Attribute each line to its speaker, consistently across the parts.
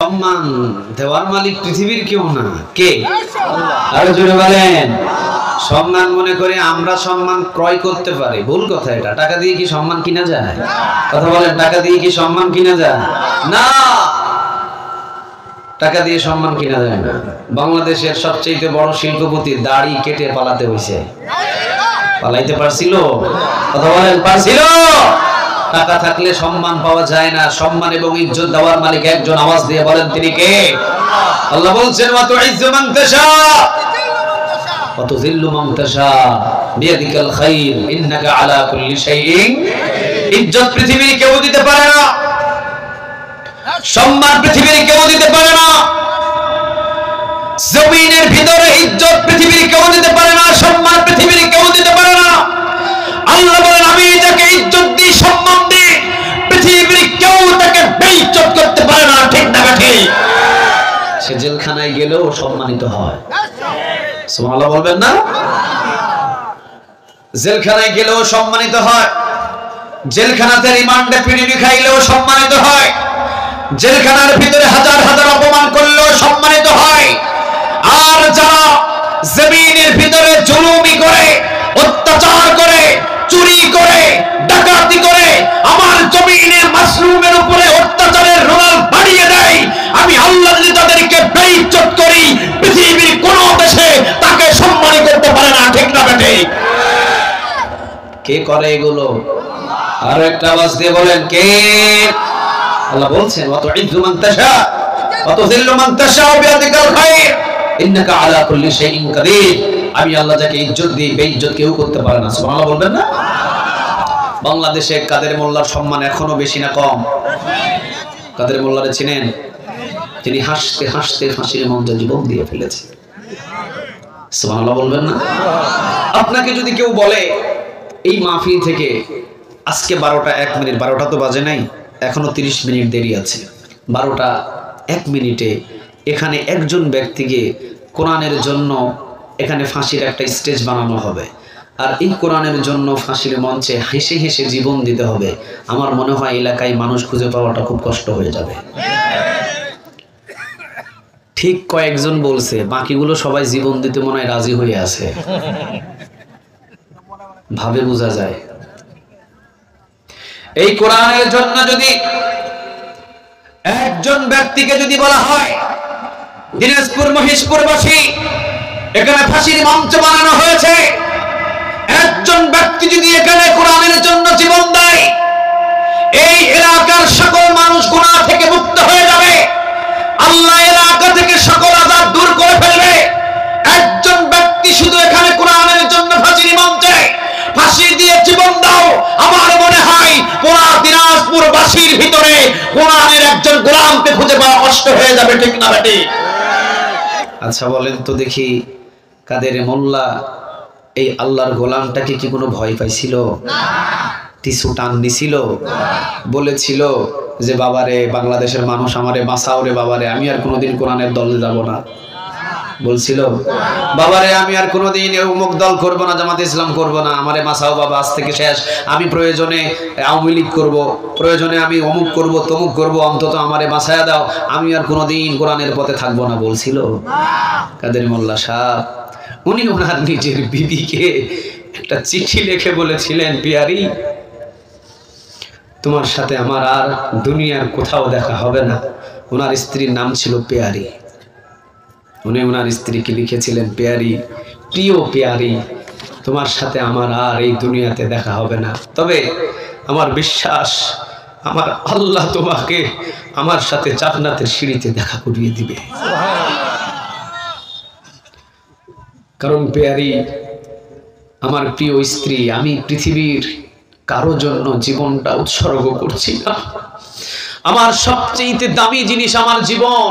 Speaker 1: সম্মান দেওয়ার মালিক পৃথিবীর কেউ না, কে? আরো জোরে বলেন। সম্মান মনে করে আমরা সম্মান ক্রয় করতে পারি, ভুল কথা এটা। টাকা দিয়ে কি সম্মান কিনা যায়? কথা বলেন, টাকা দিয়ে কি সম্মান কিনা যায়? না, টাকা দিয়ে সম্মান কিনা যায় না। বাংলাদেশের সবচেয়ে বড় শিল্পপতি দাড়ি কেটে পালাতে হয়েছে। পালাইতে পারছিল? কথা বলেন, পারছিল? টাকা থাকলে সম্মান পাওয়া যায় না। সম্মান এবং ইজ্জত দেওয়ার মালিক একজন, আওয়াজ দিয়ে বলেন তিনি কে? আল্লাহ বলছেন ওয়া তুইজ্জু মান তাশা ওয়া তুযিল্লু মান তাশা বিয়াদিকাল খায়র ইন্নাকা আলা কুল্লি শাইইন। ইজ্জত পৃথিবীর কেউ দিতে পারে না, সম্মান পৃথিবীর কেউ দিতে পারে না। জমিনের ভিতরে ইজ্জত পৃথিবীর কেউ দিতে পারে না, সম্মান পৃথিবীর কেউ দিতে পারে না। আল্লাহ বলেন আমি যাকে ইজ্জত দিই, সম্মান দিই, পৃথিবীর কেউ তাকে বেইজ্জত করতে পারে না। ঠিক না ঠিক? সে জেলখানায় গেলেও সম্মানিত হয়। সুবহানাল্লাহ বলবেন না? জেলখানায় গেলেও সম্মানিত হয়, জেলখানাতে রিমান্ডে পিটুনি খাইলেও সম্মানিত হয়, জেলখানার ভিতরে হাজার হাজার অপমান করলেও সম্মানিত হয়। আর যারা জমিনের ভিতরে জুলুমি করে, অত্যাচার করে, চুরি করে, ডাকাতি করে, আমার জমিনের মাশরুমের উপরে অত্যাচারের রোলাল বাড়িয়ে দেয়, আমি আল্লাহ যদি তাদেরকে বেইজ্জত করি, পৃথিবীর কোন দেশে তাকে সম্মান করতে পারে না। ঠিক না বেঠিক? কে করে এগুলো? আর একটা আওয়াজ দিয়ে বলেন কে? আল্লাহ বলছেন ওয়া তুইজ্জু মান তাশা ওয়া তুযিল্লু মান তাশা বিয়াদিকাল খায়র ইন্নাকা আলা কুল্লি শাইইন কাদির। আমি আল্লাহ যাকে ইজ্জত দিই, বেইজ্জত কেউ করতে পারে না। সুবহানাল্লাহ বলবেন না? বাংলাদেশে কাদের মোল্লার সম্মান এখনো বেশি না কম? কাদের মোল্লারে চিনেন? তিনি হাসতে হাসতে ফাঁসির মঞ্চে জীবন দিয়ে ফেলেছে। সুবহানাল্লাহ বলবেন না? আপনাকে যদি কেউ বলে এই মাহফিল থেকে আজকে 12টা 1 মিনিট, 12টা তো বাজে নাই, এখনো 30 মিনিট দেরি আছে, 12টা 1 মিনিটে এখানে একজন ব্যক্তিকে কোরআনের জন্য এখানে ফাঁসির একটা স্টেজ বানানো হবে, আর এই কোরআনের জন্য ফাঁসির মঞ্চে হেসে হেসে জীবন দিতে হবে, আমার মনে হয় এলাকায় মানুষ খুঁজে পাওয়াটা খুব কষ্ট হয়ে যাবে। ঠিক কয়েকজন বলছে, বাকিগুলো সবাই জীবন দিতে মনে হয় রাজি হয়ে আছে, ভাবে বোঝা যায়। এই কোরআনের জন্য যদি একজন ব্যক্তিকে যদি বলা হয় দিনাজপুর মহেশপুরবাসী এখানে ফাঁসির মঞ্চ বানানো হয়েছে, একজন ব্যক্তি যদি এখানে কোরআনের জন্য জীবন দেয়, এই এলাকার সকল মানুষ গুনাহ থেকে মুক্ত হয়ে যাবে, আল্লাহ এলাকা থেকে সকল আযাব দূর করে ফেলবে। একজন ব্যক্তি শুধু এখানে কোরআনের জন্য ফাঁসির মঞ্চে ফাঁসি দিয়ে জীবন দাও, আমার মনে হয় পুরা দিনাজপুরবাসীর ভিতরে কোরআনের একজন গোলামকে খুঁজে পাওয়া কষ্ট হয়ে যাবে। ঠিক না বেটি? আচ্ছা বলেন তো দেখি, কাদের মোল্লা এই আল্লাহর গোলামটাকে কি কোনো ভয় পাইছিল? না। টিসু টান দিছিল? বলেছিল যে বাবারে, বাংলাদেশের মানুষ আমারে বাঁচাও রে বাবারে, আমি আর কোনোদিন কোরআনের দলে যাব না? বলছিল বাবারে আমি আর কোনোদিন অমুক দল করব না, জামাত ইসলাম করব না, আমারে বাঁচাও বাবা, আজ থেকে শেষ, আমি প্রয়োজনে আওয়ামী লীগ করব, প্রয়োজনে আমি অমুক করব তমুক করব, অন্তত আমারে বাঁচায়া দাও, আমি আর কোনোদিন কোরআনের পথে থাকবো না? বলছিল কাদের মোল্লা সাহেব। উনি ওনার নিজের বিবিকে একটা চিঠি লিখে বলেছিলেন, পিয়ারি তোমার সাথে আমার আর দুনিয়ার কোথাও দেখা হবে না। ওনার স্ত্রীর নাম ছিল পেয়ারি। উনি ওনার স্ত্রীকে লিখেছিলেন, পেয়ারি, প্রিয় পেয়ারি, তোমার সাথে আমার আর এই দুনিয়াতে দেখা হবে না, তবে আমার বিশ্বাস আমার আল্লাহ তোমাকে আমার সাথে জান্নাতের সিঁড়িতে দেখা করিয়ে দিবে। কারণ পেয়ারি আমার প্রিয় স্ত্রী, আমি পৃথিবীর কারো জন্য জীবনটা উৎসর্গ করছি না, আমার সবচেয়ে দামি জিনিস আমার জীবন।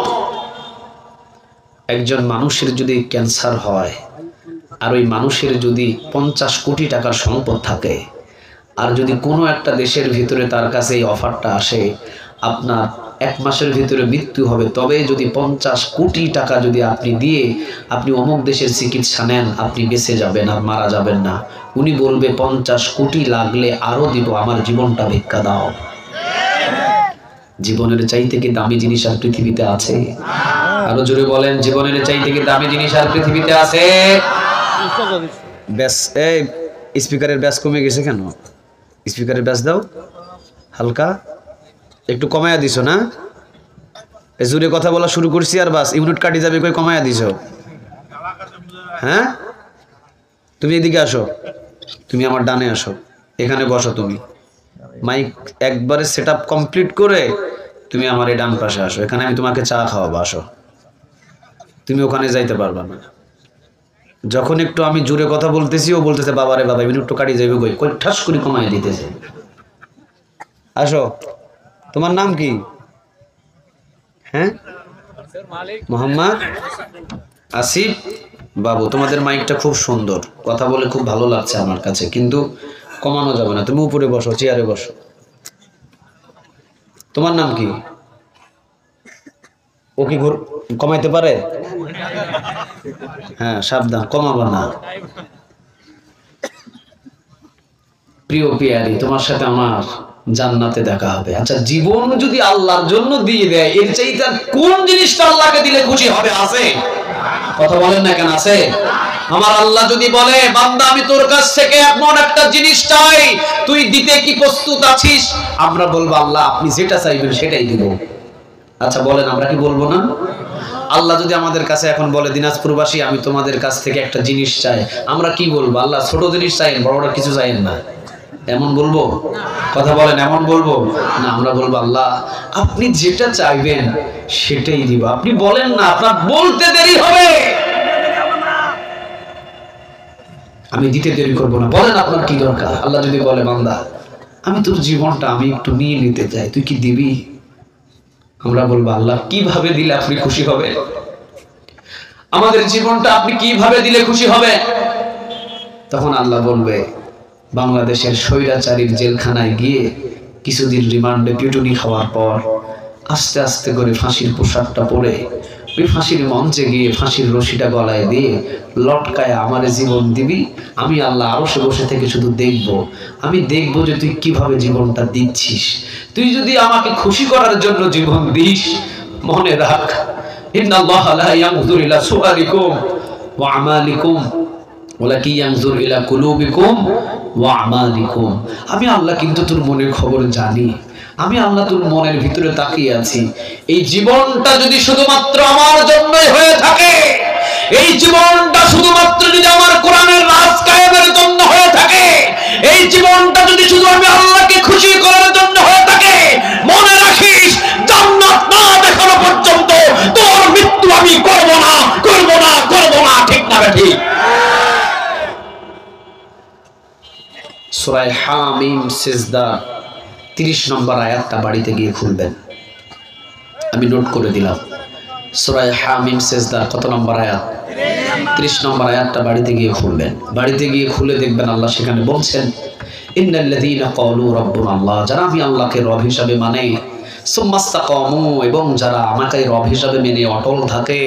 Speaker 1: একজন মানুষের যদি ক্যান্সার হয়, আর ওই মানুষের যদি 50 কোটি টাকার সম্পদ থাকে, আর যদি কোনো একটা দেশের ভিতরে তার কাছে এই অফারটা আসে আপনার 1 মাসের ভিতরে মৃত্যু হবে, তবে যদি 50 কোটি টাকা যদি আপনি দিয়ে আপনি অমুক দেশের চিকিৎসা নেন, আপনি বেঁচে যাবেন আর মারা যাবেন না, উনি বলবে 50 কোটি লাগলে আরো দিব, আমার জীবনটা ভিক্ষা দাও। জীবনের চাইতে কি দামি জিনিস আর পৃথিবীতে আছে? আরো জোরে বলেন, জীবনের চাইতে কি দামি জিনিস আর পৃথিবীতে আছে? ব্যাস, এই স্পিকারের ব্যাস কমে গেছে কেন? স্পিকারের ব্যাস দাও হালকা, একটু কমায়া দিছো না? জোরে কথা বলা শুরু করছি আর বাস ইউনিট কাটি যাবে, কই কমায়া দিছো? হ্যাঁ, তুমি এদিকে আসো, তুমি আমার ডানে আসো, এখানে বসো। তুমি মাইক একবারে সেট আপ কমপ্লিট করে তুমি আমার এই ডান পাশে আসো, এখানে আমি তোমাকে চা খাওয়াবো। আসো, তুমি ওখানে যাইতে পারবা না। যখন একটু আমি জোরে কথা বলতেছি ও বলতেছে বাবারে বাবা মিনিট কাটি যাবে, কই ঠাস করে কমাই দিতেছে। আসো, তোমার নাম কি? হ্যাঁ, মোহাম্মদ আসিফ বাবু। তোমাদের মাইকটা খুব সুন্দর, কথা বলে খুব ভালো লাগছে আমার কাছে, কিন্তু কমানো যাবে না। তুমি উপরে বসো, চেয়ারে বসো। তোমার নাম কি? ও কি কমাইতে পারে? হ্যাঁ, সাবধান, কমাবা না। প্রিয় পিয়ারি, তোমার সাথে আমার জান্নাতে দেখা হবে। আচ্ছা, জীবন যদি আল্লাহর জন্য দিয়ে দেয়, এর চাইতে কোন জিনিসটা আল্লাহকে দিলে খুশি হবে? আছে? কথা বলেন না কেন? আছে? আমার আল্লাহ যদি বলে বান্দা আমি তোর কাছ থেকে এমন একটা জিনিস চাই, তুই দিতে কি প্রস্তুত আছিস? আমরা বলবো আল্লাহ আপনি যেটা চাইবেন সেটাই দিব। আচ্ছা বলেন, আমরা কি বলবো না? আল্লাহ যদি আমাদের কাছে এখন বলে দিনাজপুরবাসী আমি তোমাদের কাছ থেকে একটা জিনিস চাই, আমরা কি বলবো? আল্লাহ ছোট জিনিস চাইেন, বড়টা কিছু চাইেন না, এমন বলবো? কথা বলেন, এমন বলবো না? আমরা বলবো আল্লাহ আপনি যেটা চাইবেন সেটাই দিব। আপনি বলেন না, আপনার বলতে দেরি হবে, আমি দিতে দেরি করবো না। বলেন আপনার কি দরকার? আল্লাহ যদি বলে বান্দা আমি তোর জীবনটা আমি একটু নিয়ে নিতে চাই, তুই কি দিবি? আমরা বলবো আল্লাহ কিভাবে দিলে আপনি খুশি হবে? আমাদের জীবনটা আপনি কিভাবে দিলে খুশি হবে? তখন আল্লাহ বলবে বাংলাদেশের স্বৈরাচারীর জেলখানায় গিয়ে কিছুদিন রিমান্ডে পিটুনি খাওয়ার পর আস্তে আস্তে করে ফাঁসির পোশাকটা পরে ওই ফাঁসির মঞ্চে গিয়ে ফাঁসির রশিটা গলায় দিয়ে লটকায় আমারে জীবন দিবি। আমি আল্লাহ আরশে বসে থেকে শুধু দেখব, আমি দেখব যে তুই কিভাবে জীবনটা দিচ্ছিস। তুই যদি আমাকে খুশি করার জন্য জীবন দিস, মনে রাখ ইন্নাল্লাহা লা ইয়ানজুরু ইলা সুওয়ারিকুম ওয়া আমালিকুম ওয়ালাকিন ইয়ানজুরু ইলা কুলুবিকুম ওয়া আমালিকুম। আমি আল্লাহ কিন্তু তোর মনের খবর জানি, আমি আল্লাহ তোর মনের ভিতরে তাকিয়ে আছি। এই জীবনটা যদি শুধুমাত্র আমার জন্যই হয়ে থাকে, এই জীবনটা শুধুমাত্র যদি আমার কোরআনের রাজ কায়েমের জন্য হয়ে থাকে, এই জীবনটা যদি শুধু আমি আল্লাহকে খুশি করার জন্য হয়ে থাকে, মনে রাখিস জান্নাত না দেখানো পর্যন্ত তোর মৃত্যু আমি করব না, করব না, করব না। ঠিক না ঠিক? সূরা হামিম সিজদা 30 নম্বর আয়াতটা বাড়িতে গিয়ে খুলবেন, আমি নোট করে দিলাম। সূরা হামিম সিজদা কত নম্বর আয়াত? 30 নম্বর আয়াতটা বাড়িতে গিয়ে খুলবেন। বাড়িতে গিয়ে খুলে দেখবেন আল্লাহ সেখানে বলছেন ইন্নাল্লাযীনা ক্বালু রাব্বুনা আল্লাহ, যারা আমি আল্লাহকে রব হিসাবে মানে, সুম্মাস্তাকামু, এবং যারা আমাকে রব হিসাবে মেনে অটল থাকে,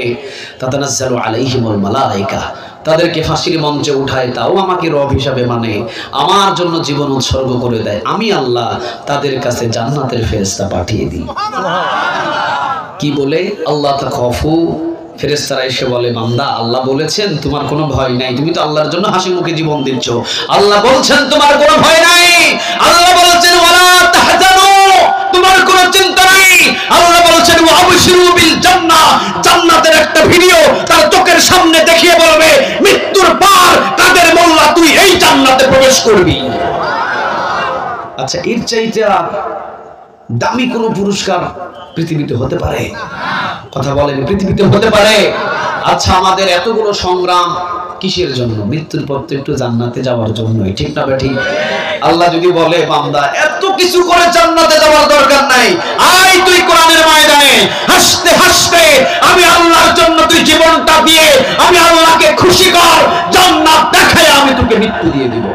Speaker 1: তাতানাজ্জালু আলাইহিমুল মালায়েকা, তাদেরকে ফাঁসির মঞ্চে উঠায়, তাও আমাকে রব হিসাবে মানে, আমার জন্য জীবন উৎসর্গ করে দেয়, আমি আল্লাহ তাদের কাছে জান্নাতের ফেরেশতা পাঠিয়ে দিই। কি বলে? আল্লাহ তাখাফু, ফেরেশতারা এসে বলে বান্দা আল্লাহ বলেছেন তোমার কোনো ভয় নাই, তুমি তো আল্লাহর জন্য হাসি মুখে জীবন দিচ্ছ, আল্লাহ বলছেন তোমার কোনো ভয় নাই, আল্লাহ বলছেন ওয়ালা তাহজানু, তোমার কোনো চিন্তা নাই, আল্লাহ বলছেন ওয়াবশিরু বিল জান্নাহ, জান্নাতের একটা ভিডিও তার চোখের সামনে দেখিয়ে বলবে মৃত্যুর পর কাদের মোল্লা তুই এই জান্নাতে প্রবেশ করবি। আচ্ছা, এর চাইতে দামি কোন পুরস্কার পৃথিবীতে হতে পারে? কথা বলেন, পৃথিবীতে হতে পারে? আচ্ছা, আমাদের এতগুলো সংগ্রাম কিসের জন্য? মৃত্যুর পর তো একটু জান্নাতে যাওয়ার জন্যই, ঠিক না ঠিক? আল্লাহ যদি বলে বান্দা এত কিছু করে জান্নাতে যাওয়ার দরকার নাই, আয় তুই কোরআনের ময়দানে হাসতে হাসতে আমি আল্লাহর জন্য তুই জীবনটা দিয়ে আমি আল্লাহকে খুশি কর, জান্নাত দেখায় আমি তোকে মৃত্যু দিয়ে দিব।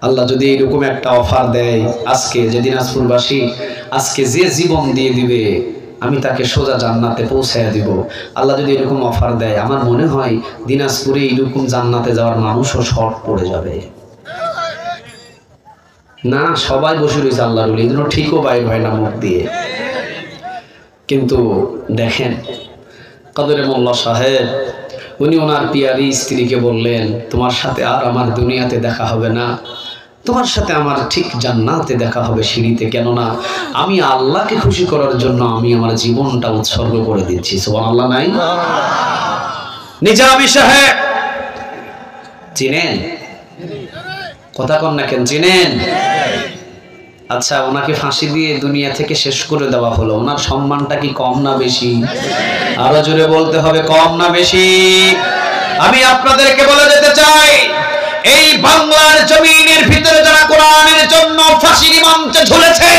Speaker 1: আল্লাহ যদি এরকম একটা অফার দেয়, আজকে যে দিনাজপুরবাসী আজকে যে জীবন দিয়ে দিবে আমি তাকে সোজা জান্নাতে পৌঁছায়া দিব, আল্লাহ যদি এরকম অফার দেয়, আমার মনে হয় দিনাজপুরে এরকম জান্নাতে যাওয়ার মানুষও শর্ট পড়ে যাবে। না, সবাই বসে রয়েছে আল্লাহর ওলি, এজন্য ঠিকও বাইর হয় না মুখ দিয়ে। কিন্তু দেখেন কদরে মোল্লা সাহেব, উনি ওনার পিয়ারি স্ত্রীকে বললেন, তোমার সাথে আর আমার দুনিয়াতে দেখা হবে না, তোমার সাথে আমার ঠিক জান্নাতে দেখা হবে সিঁড়িতে। কেননা আমি আল্লাহকে খুশি করার জন্য আমি আমার জীবনটা উৎসর্গ করে দিচ্ছি। সুবহানাল্লাহ নাই? নিজামী সাহেব চিনেন? কথা কন না কেন, চিনেন? আচ্ছা, ওনাকে ফাঁসি দিয়ে দুনিয়া থেকে শেষ করে দেওয়া হলো, ওনার সম্মানটা কি কম না বেশি? আরো জোরে বলতে হবে, কম না বেশি? আমি আপনাদেরকে বলে যেতে চাই, এই বাংলার জমিনের ভিতরে যারা কোরআনের জন্য ফাঁসির মঞ্চে ঝুলেছে,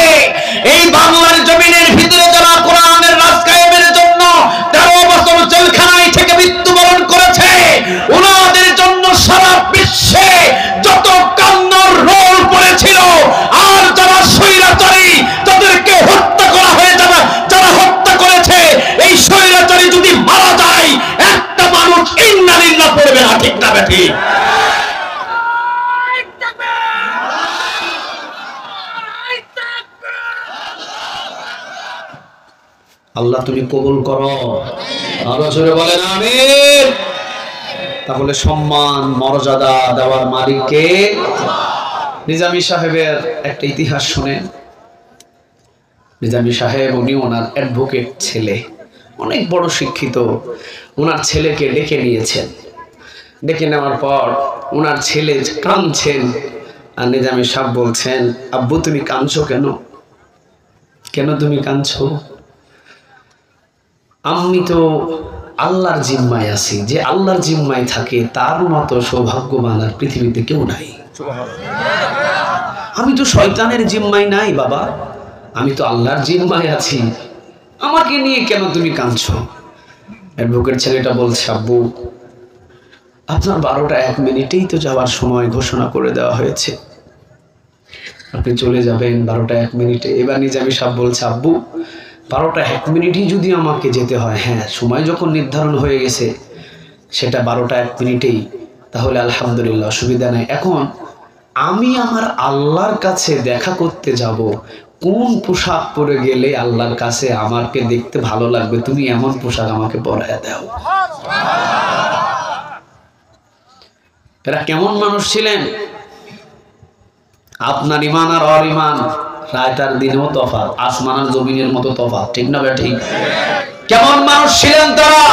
Speaker 1: এই বাংলার জমিনের ভিতরে যারা কোরআনের রাজ কায়েমের জন্য 13 বছর জেলখানায় থেকে মৃত্যুবরণ করেছে, ওনাদের জন্য সারা বিশ্বে যত কান্নার রোল পড়েছিল, আর যারা স্বৈরাচারী তাদেরকে হত্যা করা হয়ে যাবে, যারা হত্যা করেছে এই স্বৈরাচারী যদি মারা যায়, একটা মানুষ ইন্না লিল্লাহ পড়বে না, ঠিক না বেঠিক? আল্লাহ তুমি কবুল করো, আরো জোরে বলেন আমিন। তাহলে সম্মান মর্যাদা দেওয়ার মালিক কে? নিজামী সাহেবের একটা ইতিহাস শুনেন। নিজামী সাহেব উনি ওনার অ্যাডভোকেট ছেলে, অনেক বড় শিক্ষিত, ওনার ছেলেকে ডেকে নিয়েছেন। ডেকে নেওয়ার পর ওনার ছেলে কাঁদছেন, আর নিজামী সাহেব বলছেন, আব্বু তুমি কাঁদছো কেন? কেন তুমি কাঁদছো? আমি তো আল্লাহর জিম্মায় আছি, যে আল্লাহর জিম্মায় থাকে তার মতো সৌভাগ্যবান আর পৃথিবীতে কেউ নাই। আমি তো শয়তানের জিম্মায় নাই বাবা, আমি তো আল্লাহর জিম্মায় আছি, আমাকে নিয়ে কেন তুমি কাঁদছো? অ্যাডভোকেট ছেলেটা বলছে, আব্বু আপনার 12টা 1 মিনিটেই তো যাওয়ার সময় ঘোষণা করে দেওয়া হয়েছে, আপনি চলে যাবেন 12টা 1 মিনিটে। এবার নিজামী সাহেব বলছে, আব্বু 12টা 1 মিনিটই যদি আমাকে যেতে হয়, হ্যাঁ সময় যখন নির্ধারণ হয়ে গেছে সেটা 12টা 1 মিনিটেই, তাহলে আলহামদুলিল্লাহ, অসুবিধা নেই। এখন আমি আমার আল্লাহর কাছে দেখা করতে যাব, কোন পোশাক পরে গেলে আল্লাহর কাছে আমাকে দেখতে ভালো লাগবে, তুমি এমন পোশাক আমাকে পরায় দাও। এরা কেমন মানুষ ছিলেন? আপনার ইমান আর ওর ইমান রাত আর দিনেও তফাৎ, আসমান আর জমিনের মতো তফাৎ, ঠিক না ঠিক? কেমন মানুষ ছিলেন তারা?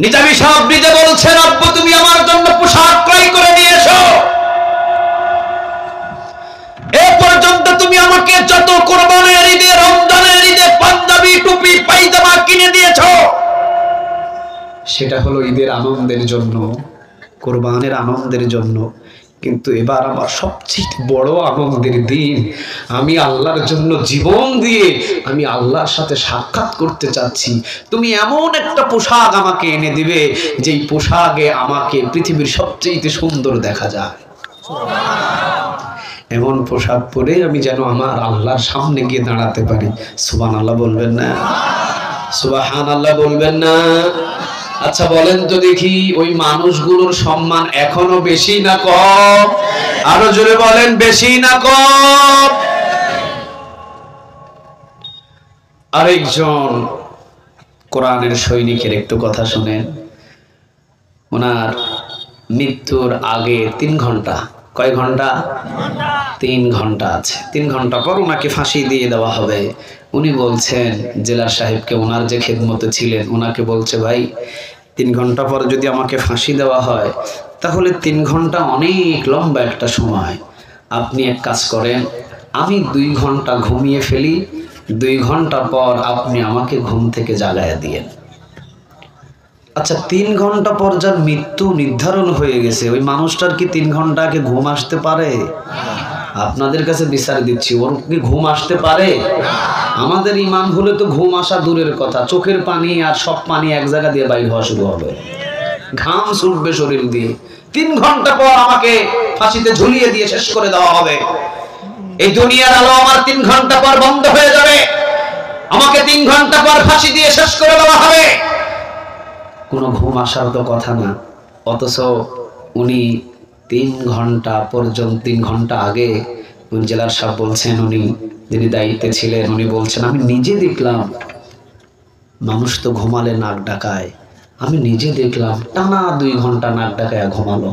Speaker 1: নিজামী সাহেব নিজে বলছেন, আব্বু তুমি আমার জন্য পোশাক ক্রয় করে নিয়ে এসো, এ পর্যন্ত তুমি আমাকে যত কোরবানের ঈদে, রমজানের ঈদে পাঞ্জাবি টুপি পায়জামা কিনে দিয়েছো, সেটা হলো ঈদের আনন্দের জন্য, কোরবানের আনন্দের জন্য। কিন্তু এবার আমার সবচেয়ে বড় আনন্দের দিন, আমি আল্লাহর জন্য জীবন দিয়ে আমি আল্লাহর সাথে সাক্ষাৎ করতে চাচ্ছি, তুমি এমন একটা পোশাক আমাকে এনে দিবে যেই পোশাকে আমাকে পৃথিবীর সবচেয়ে সুন্দর দেখা যায়, এমন পোশাক পরে আমি যেন আমার আল্লাহর সামনে গিয়ে দাঁড়াতে পারি। সুবহানাল্লাহ বলবেন না? সুবহানাল্লাহ বলবেন না? আচ্ছা বলেন তো দেখি, ওই মানুষগুলোর সম্মান এখনো বেশি না কম? আরো জোরে বলেন, বেশি না কম? আরেকজন কোরআনের সৈনিকের একটু কথা শুনেন। ওনার মৃত্যুর আগে 3 ঘন্টা, কয় ঘন্টা? 3 ঘন্টা আছে। 3 ঘন্টা পর ওনাকে ফাঁসি দিয়ে দেওয়া হবে। উনি বলছেন জেলার সাহেবকে, ওনার যে খেদমতে ছিলেন, ওনাকে বলছে, ভাই 3 ঘন্টা পর যদি আমাকে ফাঁসি দেওয়া হয় তাহলে 3 ঘন্টা অনেক লম্বা একটা সময়, আপনি এক কাজ করেন, আমি 2 ঘন্টা ঘুমিয়ে ফেলি, 2 ঘন্টা পর আপনি আমাকে ঘুম থেকে জাগায়া দিয়েন। আচ্ছা 3 ঘন্টা পর যার মৃত্যু নির্ধারণ হয়ে গেছে, ওই মানুষটার কি 3 ঘন্টা আগে ঘুম আসতে পারে? আপনাদের কাছে বিচার দিচ্ছি, ওর কি ঘুম আসতে পারে? আমাদের ইমান হলে তো ঘুম আসা দূরের কথা, চোখের পানি আর সব পানি এক জায়গা দিয়ে বাইর হওয়া শুরু হবে, ঘাম ছুটবে শরীর দিয়ে। 3 ঘন্টা পর আমাকে ফাঁসিতে ঝুলিয়ে দিয়ে শেষ করে দেওয়া হবে। এই দুনিয়ার আলো আমার 3 ঘন্টা পর বন্ধ হয়ে যাবে, আমাকে 3 ঘন্টা পর ফাঁসি দিয়ে শেষ করে দেওয়া হবে। কোনো ঘুম আসার তো কথা না, অথচ উনি 3 ঘন্টা পর্যন্ত, 3 ঘন্টা আগে জেলার সাহেব বলছেন, উনি যিনি দায়িত্বে ছিলেন, উনি বলছেন আমি নিজে দেখলাম মানুষ তো ঘুমালে নাক ডাকায়, আমি নিজে দেখলাম টানা 2 ঘন্টা নাক ডাকায় ঘুমালো।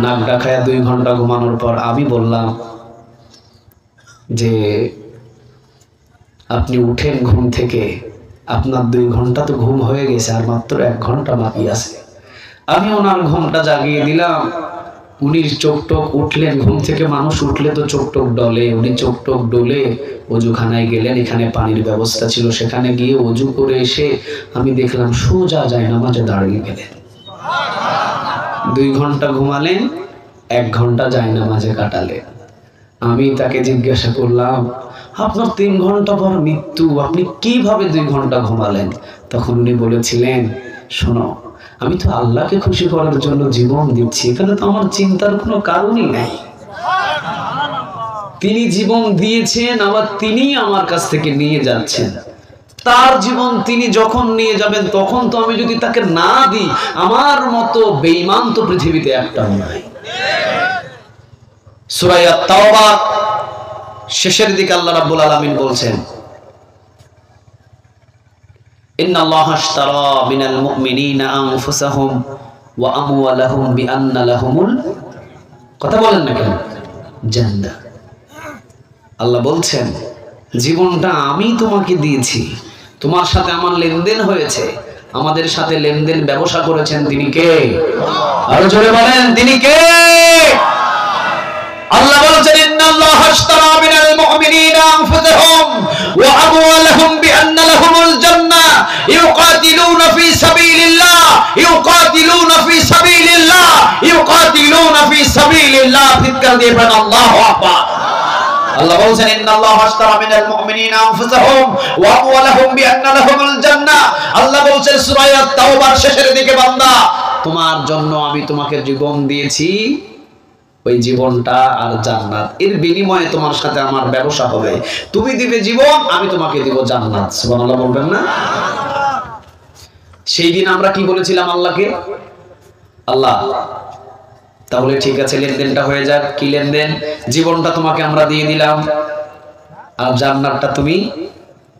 Speaker 1: নাক ডাকায় 2 ঘন্টা ঘুমানোর পর আমি বললাম যে আপনি উঠেন ঘুম থেকে, আপনার 2 ঘন্টা তো ঘুম হয়ে গেছে, আর মাত্র 1 ঘন্টা বাকি আছে। আমি ওনার ঘুমটা জাগিয়ে দিলাম। উনি চোখ টোক উঠলেন ঘুম থেকে, মানুষ উঠলে তো চোখ টোক ডলে, উনি চোখ টোক ডলে অজুখানায় গেলেন, এখানে পানির ব্যবস্থা ছিল, সেখানে গিয়ে অজু করে এসে আমি দেখলাম সোজা যায় নামাজে দাঁড়িয়ে গেলেন। 2 ঘন্টা ঘুমালেন, 1 ঘন্টা যায় নামাজে কাটালেন। আমি তাকে জিজ্ঞাসা করলাম আপনার 3 ঘন্টা পর মৃত্যু, আপনি কিভাবে 2 ঘন্টা ঘুমালেন? তখন উনি বলেছিলেন শোনো, আমি তো আল্লাহকে খুশি করার জন্য জীবন দিচ্ছি, এখানে তো আমার চিন্তার কোনো কারণই নাই। তিনি জীবন দিয়েছেন, আবার তিনি আমার কাছ থেকে নিয়ে যাচ্ছেন। তার জীবন তিনি যখন নিয়ে যাবেন তখন তো আমি যদি তাকে না দিই, আমার মতো বেঈমান তো পৃথিবীতে একটাও নাই। সূরা আত-তাওবা শেষের দিকে আল্লাহ রাব্বুল আলামিন বলছেন ইন্নাল্লাহা আশতারা মিনাল মুমিনিনা আনফুসাহুম ওয়া আমওয়ালাহুম বিআন্না লাহুমুল, কথা বলেন না কেন, জান্নাহ। আল্লাহ বলছেন জীবনটা আমি তোমাকে দিয়েছি, তোমার সাথে আমার লেনদেন হয়েছে, আমাদের সাথে লেনদেন ব্যবসা করেছেন তিনি কে? আরো জোরে বলেন তিনি কে? আল্লাহ বলেছেন ইন্নাল্লাহা আশতারা মিনাল মুমিনিনা আনফুসাহুম ওয়া আমওয়ালাহুম বিআন্না লাহুমুল জান্নাহ ইউকাতিলুনা ফি সাবিলিল্লাহ ইউকাতিলুনা ফি সাবিলিল্লাহ ইউকাতিলুনা ফি সাবিলিল্লাহ। চিৎকার দিয়ে বলেন আল্লাহু আকবার। আল্লাহ বলেছেন ইন্নাল্লাহা আশতারা মিনাল মুমিনিনা আনফুসাহুম ওয়া আমওয়ালাহুম বিআন্না লাহুমুল জান্নাহ। আল্লাহ বলেছেন সূরা আত-তাওবার শেষের দিকে, বান্দা তোমার জন্য আমি তোমাকে জীবন দিয়েছি, ওই জীবনটা আর জান্নাত, এর বিনিময়ে তোমার সাথে আমার ব্যবসা হবে, তুমি দিবে জীবন, আমি তোমাকে দিব জান্নাত। সুবহানাল্লাহ বলবেন না? সেই দিন আমরা কি বলেছিলাম আল্লাহকে? আল্লাহ তাহলে ঠিক আছে লেনদেনটা হয়ে যাক। কি লেনদেন? জীবনটা তোমাকে আমরা দিয়ে দিলাম আর জান্নাতটা তুমি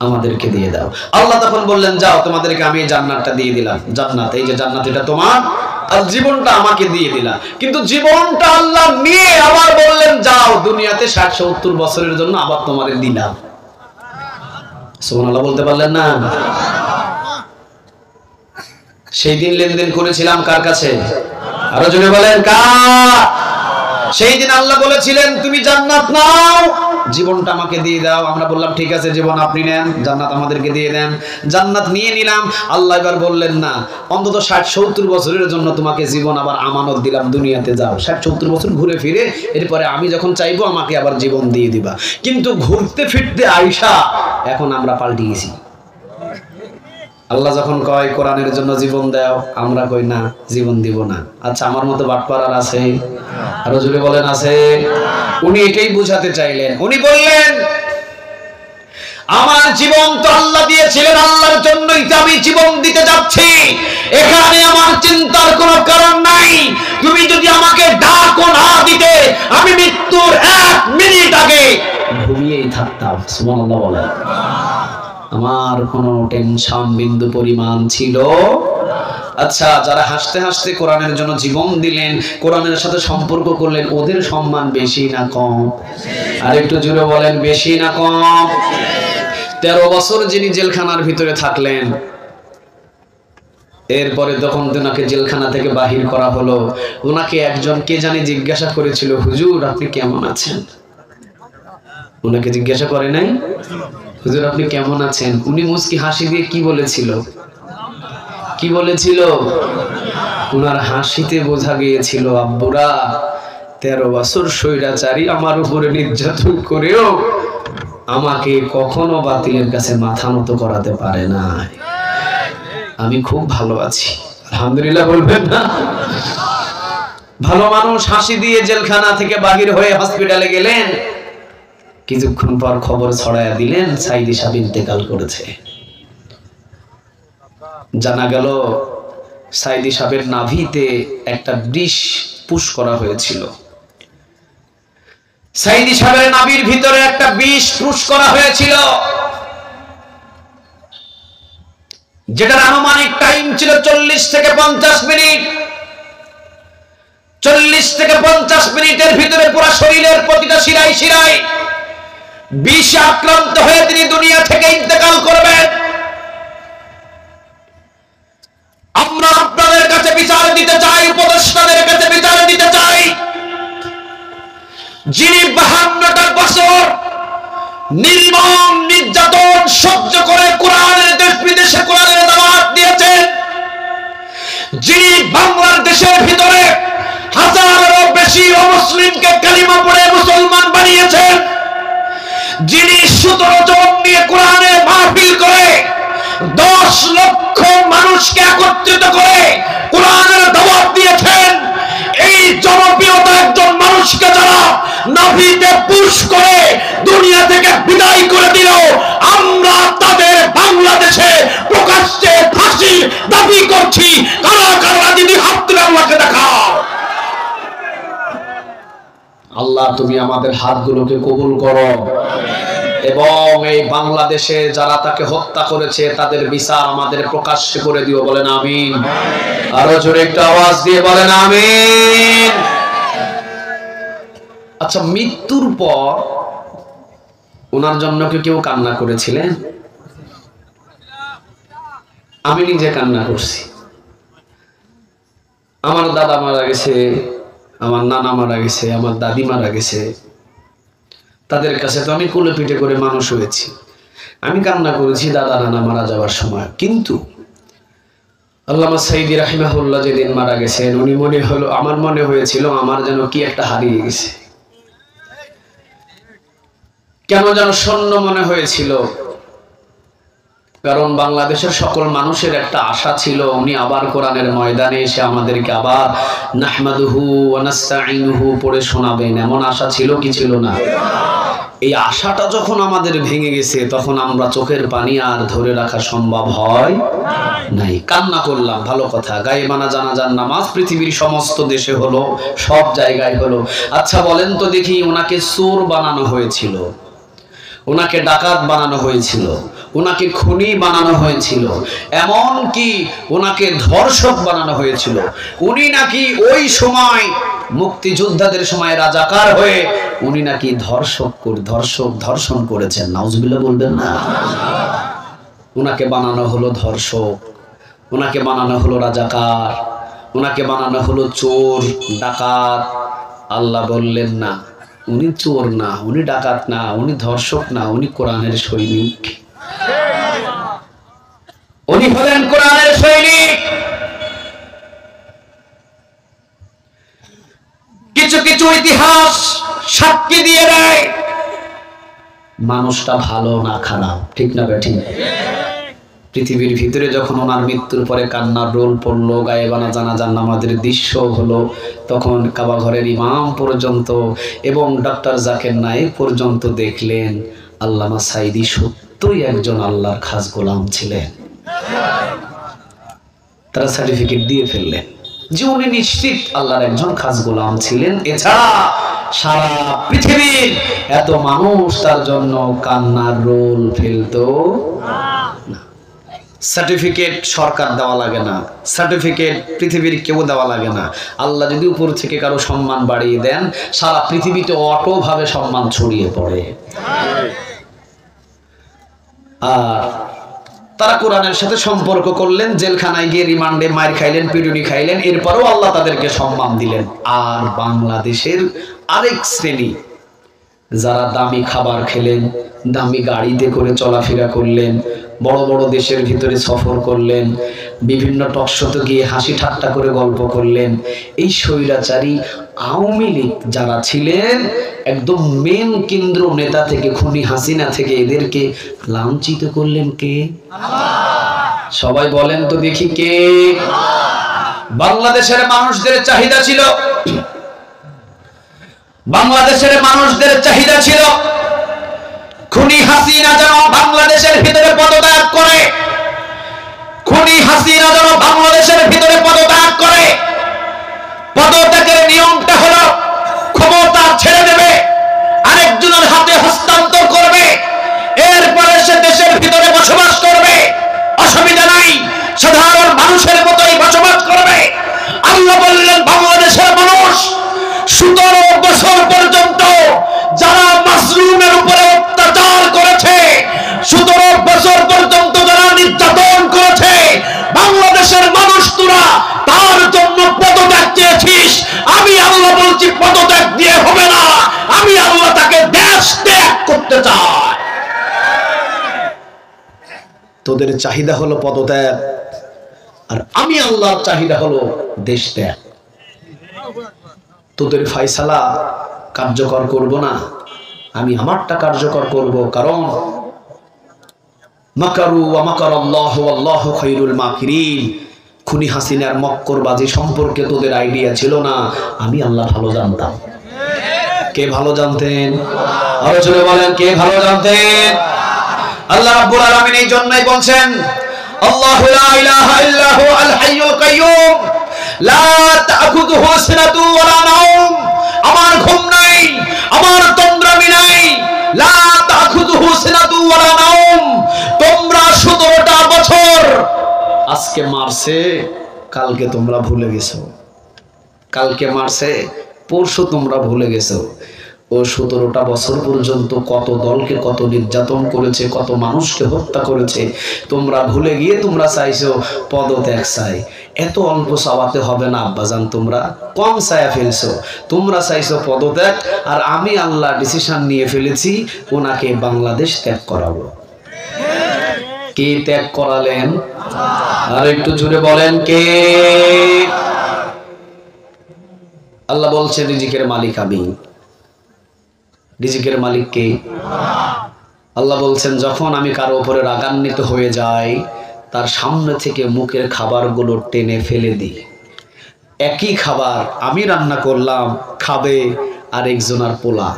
Speaker 1: আমাদেরকে দিয়ে দাও। আল্লাহ তখন বললেন যাও তোমাদেরকে আমি জান্নাতটা দিয়ে দিলাম, জান্নাত এই যে জান্নাত এটা তোমার, আর জীবনটা আমাকে দিয়ে দিলাম। কিন্তু জীবনটা আল্লাহ নিয়ে আবার বললেন যাও দুনিয়াতে 60-70 বছরের জন্য আবার তোমারে দিলাম। সুবহানাল্লাহ বলতে পারলেন না? সেই দিন লেনদেন করেছিলাম কার কাছে? আরো জোরে বলেন কার? সেই দিন আল্লাহ বলেছিলেন তুমি জান্নাত নাও, জীবনটা আমাকে দিয়ে দাও। আমরা বললাম ঠিক আছে জীবন আপনি নেন, জান্নাত আমাদেরকে দিয়ে দেন। জান্নাত নিয়ে নিলাম। আল্লাহ এবার বললেন না, অন্তত 60-70 বছরের জন্য তোমাকে জীবন আবার আমানত দিলাম, দুনিয়াতে যাও 60-70 বছর ঘুরে ফিরে এরপরে আমি যখন চাইবো আমাকে আবার জীবন দিয়ে দিবা। কিন্তু ঘুরতে ফিরতে আইসা এখন আমরা পাল্টে গেছি। আল্লাহ যখন কয় কোরআনের জন্য জীবন দাও, আমরা কই না জীবন দিব না। আচ্ছা আমার মতো বাটপার আর আছে? আরো জোরে বলেন আছে? উনি এটাই বুঝাতে চাইলেন। উনি বললেন আমার জীবন তো আল্লাহ দিয়েছিলেন, আল্লাহর জন্যই তো আমি জীবন দিতে যাচ্ছি, এখানে আমার চিন্তার কোনো কারণ নাই। তুমি যদি আমাকে ডাকও না দিতে আমি মৃত্যুর 1 মিনিট আগে ঘুমিয়েই থাকতাম। সুবহানাল্লাহ বলেন। আমার কোনো টেনশন বিন্দু পরিমাণ ছিল। আচ্ছা যারা হাসতে হাসতে কোরআনের জন্য জীবন দিলেন, কোরআনের সাথে সম্পর্ক করলেন, ওদের সম্মান বেশি না কম? আর একটু জোরে বলেন বেশি না কম? 13 বছর যিনি জেলখানার ভিতরে থাকলেন, এরপরে যখন ওনাকে জেলখানা থেকে বাহির করা হলো, ওনাকে একজন কে জানি জিজ্ঞাসা করেছিল হুজুর আপনি কেমন আছেন? ওনাকে জিজ্ঞাসা করে নাই হুজুর আপনি কেমন আছেন? উনি মুস্কি হাসি দিয়ে কি বলেছিল? কি বলেছিল? ওনার হাসিতে বোঝা গিয়েছিল আব্বুরা 13 বছর স্বৈরাচারী আমার উপরে নির্যাতন করেও আমাকে কখনো বাতিলের কাছে মাথা নত করাতে পারে না। আমি খুব ভালো আছি আলহামদুলিল্লাহ বলবেন না? ভালো মানুষ হাসি দিয়ে জেলখানা থেকে বাহির হয়ে হসপিটালে গেলেন, কিছুক্ষণ পর খবর ছড়ায়া দিলেন সাইদি সাহেব ইন্তেকাল করেছে। জানা গেল সাইদি সাহেবের নাভিতে একটা বিষ পুশ করা হয়েছিল। সাইদি সাহেবের নাভির ভিতরে একটা বিষ পুশ করা হয়েছিল, যেটার আনুমানিক টাইম ছিল 40 থেকে 50 মিনিট। 40 থেকে 50 মিনিটের ভিতরে পুরো শরীরের প্রতিটা শিরায় শিরায় বিষে আক্রান্ত হয়ে তিনি দুনিয়া থেকে ইন্তেকাল করবেন। আমরা আপনাদের কাছে বিচার দিতে চাই, উপদেষ্টাদের কাছে বিচার দিতে চাই, যিনি 52টা বছর নির্মম নির্যাতন সহ্য করে কোরআনের দেশ বিদেশে কোরআনের দাওয়াত দিয়েছেন, যিনি বাংলাদেশের ভিতরে হাজারেরও বেশি অমুসলিমকে কালিমা পড়ে মুসলমান বানিয়েছেন, যিনি 17 জন নিয়ে কোরআনের মাহফিল করে 10 লক্ষ মানুষকে একত্রিত করে কোরআনের দাওয়াত দিয়েছেন, এই জনপ্রিয়তা একজন মানুষকে যারা নাভিতে পুশ করে দুনিয়া থেকে বিদায় করে দিল, আমরা তাদের বাংলাদেশে প্রকাশ্যে ফাঁসির দাবি করছি। কারা কারা যদি হাত তুলে আল্লাহকে দেখাও। আল্লাহ তুমি আমাদের হাতগুলোকে কবুল করো এবং এই বাংলাদেশে যারা তাকে হত্যা করেছে তাদের বিচার আমাদের প্রকাশ্যে করে দিও, বলেন আমিন। আরো জোরে একটা আওয়াজ দিয়ে বলেন আমিন। আচ্ছা, মৃত্যুর পর ওনার জন্য কি কেউ কান্না করেছিলেন? আমি নিজে কান্না করছি। আমার দাদা মারা গেছে, আমার নানা মারা গেছে, আমার দাদি মারা গেছে, তাদের কাছে তো আমি কোলে পিঠে করে মানুষ হয়েছি। আমি কান্না করেছি দাদা নানা মারা যাওয়ার সময়। কিন্তু আল্লামা সাইদি রাহিমাহুল্লাহ যেদিন মারা গেছেন, উনি আমার মনে হয়েছিল আমার যেন কি একটা হারিয়ে গেছে, কেন যেন শূন্য মনে হয়েছিল। কারণ বাংলাদেশের সকল মানুষের একটা আশা ছিল উনি আবার কোরআনের ময়দানে এসে আমাদেরকে আবার নাহমাদুহু ওয়া নাস্তাঈনুহু পড়ে শোনাবেন, এমন আশা ছিল কি ছিল না? এই আশাটা যখন আমাদের ভেঙে গেছে তখন আমরা চোখের পানি আর ধরে রাখা সম্ভব হয় নাই। কান্না করলাম, ভালো কথা। গায়েবানা জানাজার নামাজ পৃথিবীর সমস্ত দেশে হলো, সব জায়গায় হলো। আচ্ছা বলেন তো দেখি, ওনাকে চোর বানানো হয়েছিল, ওনাকে ডাকাত বানানো হয়েছিল, ওনাকে খুনি বানানো হয়েছিল, এমন কি ওনাকে ধর্ষক বানানো হয়েছিল। উনি নাকি ওই সময় মুক্তিযোদ্ধাদের সময় রাজাকার হয়ে উনি নাকি ধর্ষণ করেছেন। নাউজুবিল্লাহ বলবেন না? ওনাকে বানানো হলো ধর্ষক, ওনাকে বানানো হলো রাজাকার, ওনাকে বানানো হলো চোর ডাকাত। আল্লাহ বললেন না, উনি চোর না, উনি ডাকাত না, উনি ধর্ষক না, উনি কোরআনের সৈনিক। উনি হলেন কোরআনের সৈনিক। কিছু কিছু ইতিহাস সাক্ষী দিয়ে দেয় মানুষটা ভালো না খারাপ, ঠিক না বেঠিক? পৃথিবীর ভিতরে যখন ওনার মৃত্যুর পরে কান্নার রোল পড়লো, গায়েবানা জানাজার নামাজের দৃশ্য হলো, তখন কাবা ঘরের ইমাম পর্যন্ত এবং ডক্টর জাকির নায়েক পর্যন্ত দেখলেন আল্লামা সাইদি সত্যই একজন আল্লাহর খাস গোলাম ছিলেন। তারা সার্টিফিকেট দিয়ে ফেললেন যে উনি নিশ্চিত আল্লাহর একজন খাস গোলাম ছিলেন। এছাড়া সারা পৃথিবীর এত মানুষ তার জন্য কান্নার রোল ফেলতো না। সার্টিফিকেট সরকার দেওয়া লাগে না, সার্টিফিকেট পৃথিবীর কেউ দেওয়া লাগে না। আল্লাহ যদি উপর থেকে কারো সম্মান বাড়িয়ে দেন, সারা পৃথিবীতে অটোভাবে সম্মান ছড়িয়ে পড়ে। আর তারা কোরআনের সাথে সম্পর্ক করলেন, জেলখানায় গিয়ে রিমান্ডে মার খাইলেন, পিটুনি খাইলেন, এরপরও আল্লাহ তাদেরকে সম্মান দিলেন। আর বাংলাদেশের আরেক শ্রেণী যারা দামি খাবার খেলেন, দামি গাড়িতে করে চলাফেরা করলেন, বড় বড় দেশের ভিতরে সফর করলেন, বিভিন্ন টকশোতে গিয়ে হাসি ঠাট্টা করে গল্প করলেন, এই স্বৈরাচারী আওয়ামী লীগ যারা ছিলেন, একদম মেন কেন্দ্র নেতা থেকে খুনি হাসিনা থেকে এদেরকে লাঞ্ছিত করলেন কে? সবাই বলেন তো দেখি কে? বাংলাদেশের মানুষদের চাহিদা ছিল, বাংলাদেশের মানুষদের চাহিদা ছিল খুনি হাসিনা যেন বাংলাদেশের ভিতরে পদত্যাগ করে, খুনি হাসিনা যেন বাংলাদেশের ভিতরে পদত্যাগের নিয়মটা হলো ক্ষমতা ছেড়ে দেবে, আরেকজনের হাতে হস্তান্তর করবে, এরপরে সে দেশের ভিতরে বসবাস করবে, অসুবিধা নাই, সাধারণ মানুষের মতোই বসবাস করবে। আল্লাহ বললেন বাংলাদেশের মানুষ 17 বছর পর্যন্ত যারা মাসরুমের উপরে অত্যাচার করেছে, 17 বছর পর্যন্ত যারা নির্যাতন করেছে, বাংলাদেশের মানুষ তোরা তার জন্য পদত্যাগ চেয়েছিস, আমি আল্লাহ বলছি পদত্যাগ দিয়ে হবে না, আমি আল্লাহ তাকে দেশ ত্যাগ করতে চাই। তোদের চাহিদা হলো পদত্যাগ, আর আমি আল্লাহর চাহিদা হলো দেশ ত্যাগ। তোদের ফয়সালা কার্যকর করব না, আমি আমারটা কার্যকর করব। কারণ মাকারু ওয়া মাকারাল্লাহু ওয়াল্লাহু খায়রুল মাকিরিন, খুনি হাসিনার মক্করবাজি সম্পর্কে তোদের আইডিয়া ছিল না, আমি আল্লাহ ভালো জানতাম। কে ভালো জানতেন? আরো জোরে বলেন, কে ভালো জানতেন? আল্লাহ রাব্বুল আলামিন এই জন্যই বলছেন আল্লাহু লা ইলাহা ইল্লাহু আল হাইয়ুল কাইয়ুম লা তাখুযুহু সিনাতু ওয়া লা নাওম, আমার ঘুম নাই, আমার তন্দ্রামি নাই, লা তাখুযুহু সিনাতু ওয়া লা নাওম। তোমরা 17টা বছর আজকে মারছে, কালকে তোমরা ভুলে গেছো, কালকে মারছে, পরশু তোমরা ভুলে গেছো। ও 17টা বছর পর্যন্ত কত দলকে কত নির্যাতন করেছে, কত মানুষকে হত্যা করেছে, তোমরা ভুলে গিয়ে তোমরা চাইছো পদত্যাগ চাই। এত অল্প চাওয়াতে হবে না আব্বাজান, তোমরা কম চায়া ফেলছো, তোমরা চাইছো পদত্যাগ, আর আমি আল্লাহ ডিসিশন নিয়ে ফেলেছি ওনাকে বাংলাদেশ ত্যাগ করাবো। কে ত্যাগ করালেন? আর একটু জোরে বলেন, কে? আল্লাহ বলছে রিজিকের মালিক আমি। রিজিকের মালিক কে? আল্লাহ বলছেন যখন আমি কারো উপরে রাগান্বিত হয়ে যাই, তার সামনে থেকে মুখের খাবারগুলো টেনে ফেলে দিই। একই খাবার আমি রান্না করলাম, খাবে আরেকজনের পোলা।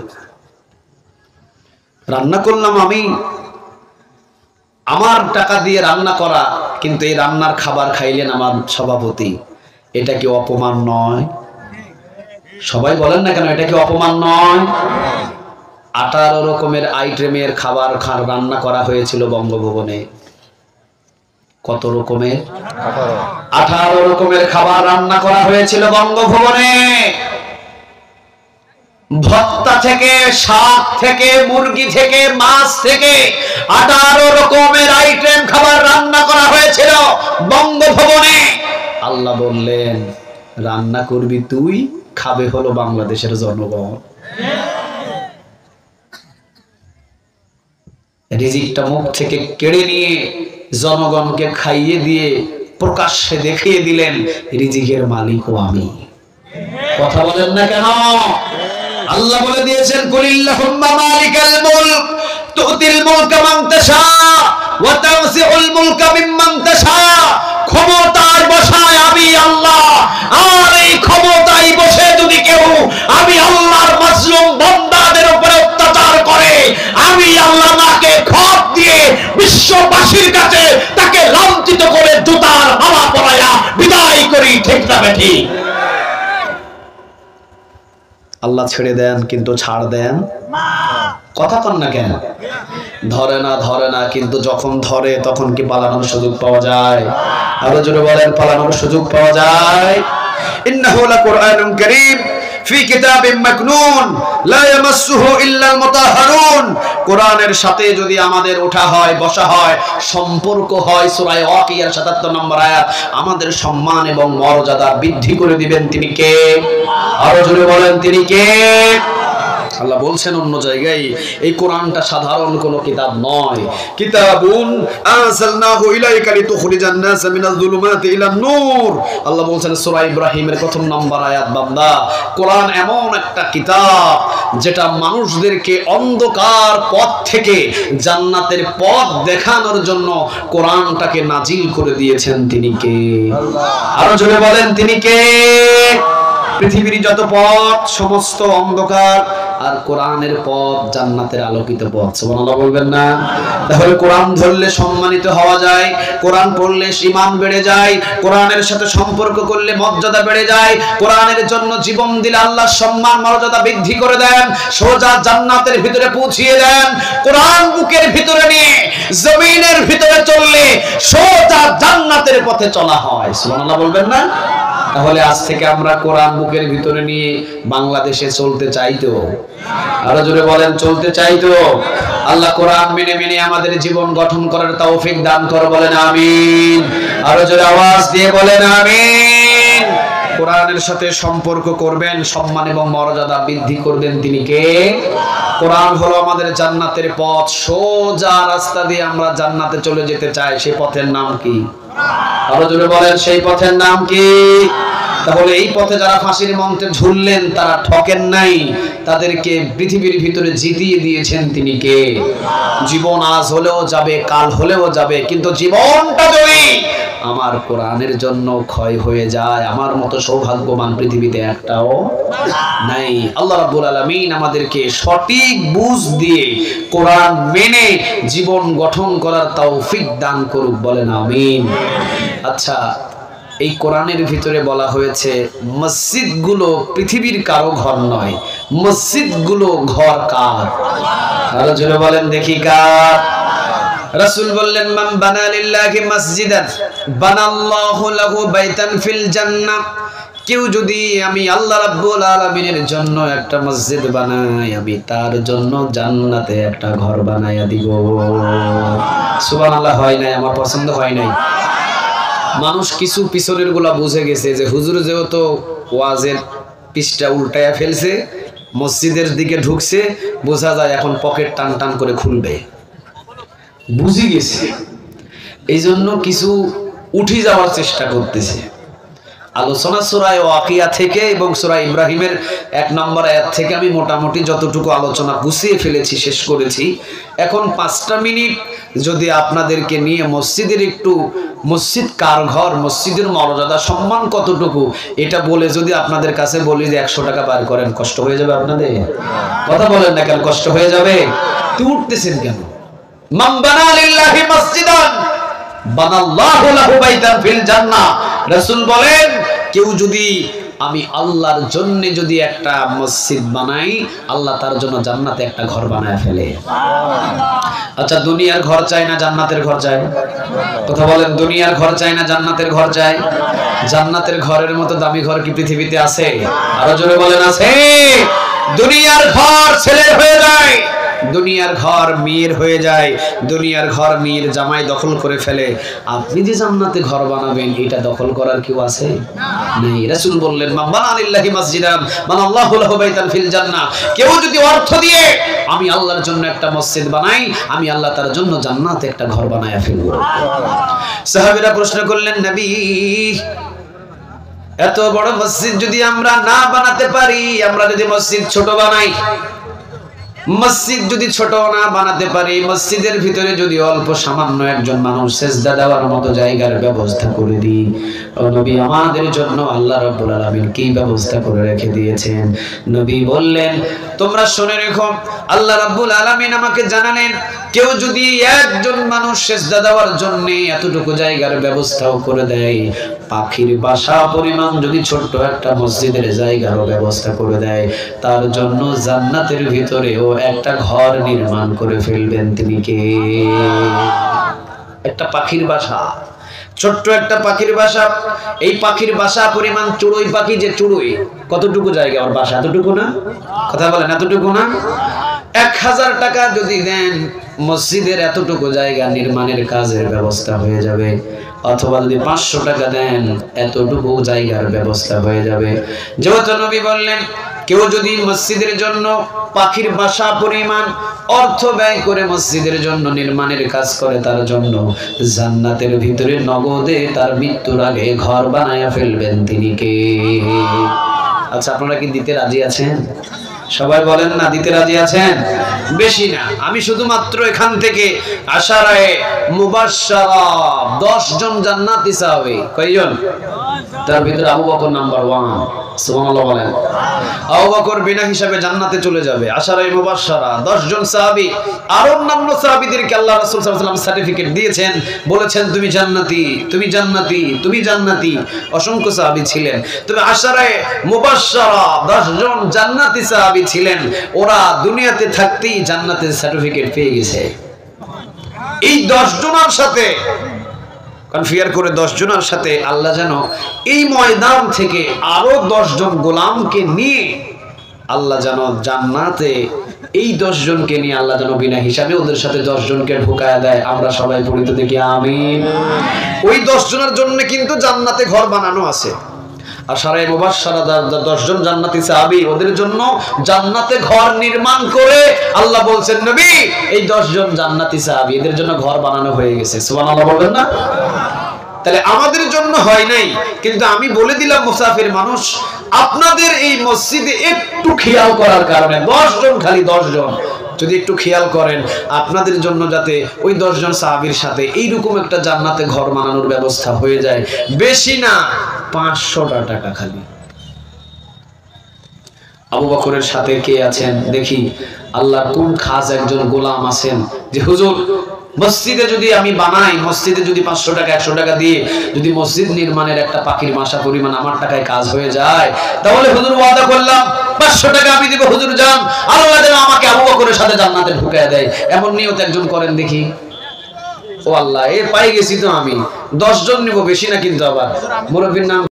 Speaker 1: রান্না করলাম আমি, আমার টাকা দিয়ে রান্না করা, কিন্তু এই রান্নার খাবার খাইলেন আমার সভাপতি। এটা কি অপমান নয়? সবাই বলেন না কেন, এটা কি অপমান নয়? 18 রকমের আইটেমের খাবার রান্না করা হয়েছিল বঙ্গভবনে। কত রকমের? 18 রকমের খাবার রান্না করা হয়েছিল বঙ্গভবনে। ভর্তা থেকে, শাক থেকে, মুরগি থেকে, মাছ থেকে 18 রকমের আইটেম খাবার রান্না করা হয়েছিল বঙ্গভবনে। আল্লাহ বললেন রান্না করবি তুই, খাবে হলো বাংলাদেশের জনগণ। রিজিকটা মুখ থেকে কেড়ে নিয়ে জনগণকে খাইয়ে দিয়ে প্রকাশ্যে দেখিয়ে দিলেন রিজিকের মালিকও আমি। কথা বলেন না কেন? আল্লাহ বলে দিয়েছেন কুলিল্লাহুম্মা মালিকাল মুলক তুতিল মুলকা মান তাশা ওয়া তানসিউল মুলকা মিম্মান তাশা। ক্ষমতায় বসায় আমি আল্লাহ, আর এই ক্ষমতায় বসে যদি কেউ আমি আল্লাহর মাজলুম বান্দাদের উপরে অত্যাচার করে, আমি আল্লাহ নাকে খত দিয়ে বিশ্ববাসীর কাছে তাকে লাঞ্ছিত করে জুতার মালা পরায়া বিদায় করি। ঠিক না বেঠি? আল্লাহ ছেড়ে দেন কিন্তু ছাড় দেন কথা কন না কেন? ধরে না, ধরে না, কিন্তু যখন ধরে তখন কি পালানোর সুযোগ পাওয়া যায়? আরো জোরে বলেন, পালানোর সুযোগ পাওয়া যায়। ইন্নাহু লাকুরআনুন কারীম ফি কিতাবিম মাকনুন লা ইয়ামাসসুহু ইল্লাল মুতাহহারুন। কোরআনের সাথে যদি আমাদের ওঠা হয়, বসা হয়, সম্পর্ক হয়, সূরা ওয়াকিয়ার ৭৭ নম্বর আয়াত, আমাদের সম্মান এবং মর্যাদা বৃদ্ধি করে দিবেন তিনি কে? আরো জোরে বলেন, তিনি কে? আল্লাহ বলছেন অন্য জায়গায় এই কোরআনটা সাধারণ কোন কিতাব নয়। কিতাবুন আনজালনাহু ইলাইকা লিতুখরিজান নাস মিনাজ যুলুমাতি ইলান নূর। আল্লাহ বলছেন সূরা ইব্রাহিমের ১ম নম্বর আয়াত, বান্দা কোরআন এমন একটা কিতাব যেটা মানুষদেরকে অন্ধকার পথ থেকে জান্নাতের পথ দেখানোর জন্য কোরআনটাকে নাজিল করে দিয়েছেন তিনি কে? আল্লাহ। আরো জোরে বলেন, তিনি কে? পৃথিবীর যত পথ সমস্ত অন্ধকার, আর কোরআনের পথ জান্নাতের আলোকিত পথ। সুবহানাল্লাহ বলবেন না? তাহলে কোরআন ধরলে সম্মানিত হওয়া যায়, কোরআন পড়লে ঈমান বেড়ে যায়, কোরআনের সাথে সম্পর্ক করলে মর্যাদা বেড়ে যায়, কোরআনের জন্য জীবন দিলে আল্লাহ সম্মান মর্যাদা বৃদ্ধি করে দেন, সোজা জান্নাতের ভিতরে পৌঁছিয়ে দেন। কোরআন বুকের ভিতরে নিয়ে জমিনের ভিতরে চললে সোজা জান্নাতের পথে চলা হয়। সুবহানাল্লাহ বলবেন না? তাহলে আজ থেকে আমরা কোরআন বুকের ভিতরে নিয়ে বাংলাদেশে চলতে চাই তো? আরো জোরে বলেন, চলতে চাই তো? আল্লাহ কোরআন মেনে মেনে আমাদের জীবন গঠন করার তৌফিক দান করো, বলেন আমিন। আরো জোরে আওয়াজ দিয়ে বলেন আমিন। কোরআনের সাথে সম্পর্ক করবেন, সম্মান এবং মর্যাদা বৃদ্ধি করবেন তিনি কে? কোরআন হলো আমাদের জান্নাতের পথ। সোজা রাস্তা দিয়ে আমরা জান্নাতে চলে যেতে চাই, সেই পথের নাম কি? আরো জোরে বলেন, সেই পথের নাম কি? তাহলে এই পথে যারা ফাঁসির মঞ্চে ঝুললেন তারা ঠকেন নাই, তাদেরকে পৃথিবীর ভিতরে জিতিয়ে দিয়েছেন তিনি কে? জীবন আজ হলেও যাবে, কাল হলেও যাবে, কিন্তু জীবনটা যদি আমার কোরআনের জন্য ক্ষয় হয়ে যায়, আমার মতো সৌভাগ্যবান পৃথিবীতে একটাও নাই। আল্লাহ রাব্বুল আলামিন আমাদেরকে সঠিক বুঝ দিয়ে কোরআন মেনে জীবন গঠন করার তৌফিক দান করুক, বলেন আমিন। আচ্ছা, এই কোরআনের ভিতরে বলা হয়েছে মসজিদগুলো পৃথিবীর কারো ঘর নয়, মসজিদগুলো ঘর কার? আরো জোরে বলেন দেখি কার? রাসূল বললেন, মান বানা লিল্লাহি মসজিদান বানাল্লাহু লাহু বাইতান ফিল জান্নাহ। কেউ যদি আমি আল্লাহ রাব্বুল আলামিনের জন্য একটা মসজিদ বানাই, আমি তার জন্য জান্নাতে একটা ঘর বানায়া দিব। সুবহানাল্লাহ। হয় নাই? আমার পছন্দ হয় নাই। মানুষ কিছু পিছনের গুলা বুঝে গেছে যে হুজুর যেহেতু ওয়াজের পৃষ্ঠা উল্টায়া ফেলছে, মসজিদের দিকে ঢুকছে, বোঝা যায় এখন পকেট টান টান করে খুলবে। বুঝে গেছে, এই জন্য কিছু উঠি যাওয়ার চেষ্টা করতেছে। আলোচনা সূরা ওয়াকিয়া থেকে এবং সূরা ইব্রাহিমের 1 নম্বর আয়াত থেকে আমি মোটামুটি যতটুকু আলোচনা গুছিয়ে ফেলেছি, শেষ করেছি। এখন 5টা মিনিট যদি আপনাদেরকে নিয়ে মসজিদের একটু, মসজিদ কার ঘর, মসজিদের মর্যাদা সম্মান কতটুকু, এটা বলে যদি আপনাদের কাছে বলি যে 100 টাকা বার করেন, কষ্ট হয়ে যাবে আপনাদের? কথা বলেন না কেন? কষ্ট হয়ে যাবে? তুই উঠতেছেন কেন? মান বানা লিল্লাহি মসজিদান বানাল্লাহু লাহু বাইতান ফিল জান্নাহ। রাসূল বলেন, কেউ যদি আমি আল্লাহর জন্য যদি একটা মসজিদ বানাই, আল্লাহ তার জন্য জান্নাতে একটা ঘর বানায় ফেলে। আচ্ছা, দুনিয়ার ঘর চাই না জান্নাতের ঘর চাই? কথা বলেন, দুনিয়ার ঘর চাই না জান্নাতের ঘর চাই? জান্নাতের ঘরের মতো দামি ঘর কি পৃথিবীতে আছে? আরো জোরে বলেন, আছে? দুনিয়ার ঘর ছেলের হয়ে যায়, দুনিয়ার ঘর মেয়ের হয়ে যায়, দুনিয়ার ঘর মেয়ের জামাই দখল করে ফেলে। আপনি যে জান্নাতে ঘর বানাবেন, এটা দখল করার কেউ আছে? নেই। রাসূল বললেন, মান বানা লিল্লাহি মসজিদান বানাল্লাহু লাহু বাইতান ফিল জান্নাহ। কেউ যদি অর্থ দিয়ে আমি আল্লাহর জন্য একটা মসজিদ বানাই, আমি আল্লাহ তার জন্য জান্নাতে একটা ঘর বানায়া ফেলব। সাহাবীরা প্রশ্ন করলেন, নবী, এত বড় মসজিদ যদি আমরা না বানাতে পারি, আমরা যদি মসজিদ ছোট বানাই, মসজিদ যদি ছোট না বানাতে পারি, মসজিদের ভিতরে যদি অল্প সামান্য একজন মানুষ সেজদা দেওয়ার মতো জায়গার ব্যবস্থা করে দিই, ও নবী, আমাদের জন্য আল্লাহ রাব্বুল আলামিন কি ব্যবস্থা করে রেখে দিয়েছেন? নবী বললেন, তোমরা শুনে রেখো, আল্লাহ রাব্বুল আলামিন আমাকে জানালেন, কেউ যদি একজন মানুষ সেজদা দেওয়ার জন্য এতটুকু জায়গার ব্যবস্থাও করে দেয়, পাখির বাসা পরিমাণ যদি ছোট্ট একটা মসজিদের জায়গারও ব্যবস্থা করে দেয়, তার জন্য জান্নাতের ভিতরেও একটা ঘর নির্মাণ করে ফেলবেন তিনি কে? একটা পাখির বাসা, ছোট্ট একটা পাখির বাসা। এই পাখির বাসা পরিমাণ চড়ুই পাখি, যে চড়ুই কতটুকু জায়গা ওর বাসা? এতটুকু না? কথা বলেন, এতটুকু না? 1000 টাকা যদি দেন, মসজিদের এতটুকু জায়গা নির্মাণের কাজের ব্যবস্থা হয়ে যাবে। অথবা যদি 500 টাকা দেন, এতটুকু জায়গার ব্যবস্থা হয়ে যাবে। যেহেতু নবী বললেন, কেউ যদি মসজিদের জন্য পাখির বাসা পরিমাণ অর্থ ব্যয় করে মসজিদের জন্য নির্মাণের কাজ করে, তার জন্য জান্নাতের ভিতরে নগদে তার মৃত্যুর আগে ঘর বানায়া ফেলবেন তিনি কে? আচ্ছা, আপনারা কি দিতে রাজি আছেন? সবাই বলেন না, দিতে রাজি আছেন? বেশি না, আমি শুধুমাত্র এখান থেকে আশারায়ে মুবাশশারা 10 জন জান্নাতি সাহাবী, কয়জন? তার ভিতরে আবু বকর নাম্বার 1। সুবহানাল্লাহ বলেন। আবু বকর বিনা হিসাবে জান্নাতে চলে যাবে। আশারায়ে মুবাশশারা 10 জন সাহাবী আর অন্যান্য সাহাবীদেরকে আল্লাহ রাসূল সাল্লাল্লাহু আলাইহি ওয়াসাল্লাম সার্টিফিকেট দিয়েছেন, বলেছেন তুমি জান্নাতি, তুমি জান্নাতি, তুমি জান্নাতি। অসংখ্য সাহাবী ছিলেন, তবে আশারায়ে মুবাশশারা 10 জন জান্নাতি সাহাবী ছিলেন। ওরা দুনিয়াতে থাকতেই জান্নাতের সার্টিফিকেট পেয়ে গেছে। এই 10 জনের সাথে কনফিয়ার করে 10 জনের সাথে আল্লাহ যেন এই ময়দান থেকে আরো 10 জন গোলামকে নিয়ে আল্লাহ যেন জান্নাতে এই 10 জনকে নিয়ে আল্লাহ যেন বিনা হিসাবে ওদের সাথে 10 জনকে ঢুকায় দেয়। আমরা সবাই পড়ি তো দেখি আমিন। ওই 10 জনের জন্য কিন্তু জান্নাতে ঘর বানানো আছে। আশারায়ে মুবাশশারা 10 জন জান্নাতি সাহাবী, ওদের জন্য জান্নাতে ঘর নির্মাণ করে আল্লাহ বলছেন নবী এই 10 জন জান্নাতি সাহাবী এদের জন্য ঘর বানানো হয়ে গেছে। সুবহানাল্লাহ বলবেন না? তাহলে আমাদের জন্য হয় নাই, কিন্তু আমি বলে দিলাম মুসাফির মানুষ আপনাদের এই মসজিদে একটু খেয়াল করার কারণে 10 জন, খালি 10 জন যদি একটু খেয়াল করেন আপনাদের জন্য যাতে ওই 10 জন সাহাবীর সাথে এইরকম একটা জান্নাতে ঘর বানানোর ব্যবস্থা হয়ে যায়। বেশি না, 500 টাকা খালি। আবু বকরের সাথে কে আছেন দেখি, আল্লাহর কোন খাস একজন গোলাম আছেন যে হুজুর মসজিদে যদি আমি বানাই, মসজিদে যদি 500 টাকা 100 টাকা দিয়ে যদি মসজিদ নির্মাণের একটা পাখির মাসা পরিমাণ আমার টাকায় কাজ হয়ে যায়, তাহলে হুজুর ওয়াদা করলাম 500 টাকা আমি দেব, হুজুর যান, আল্লাহ যেন আমাকে আবু বকরের সাথে জান্নাতে ঢুকায় দেয়। এমন নিয়ত একজন করেন দেখি। ও আল্লাহ, এ পাই গেছি তো আমি 10 জন নিব, বেশি না কিন্তু। আবার মুরব্বির নাম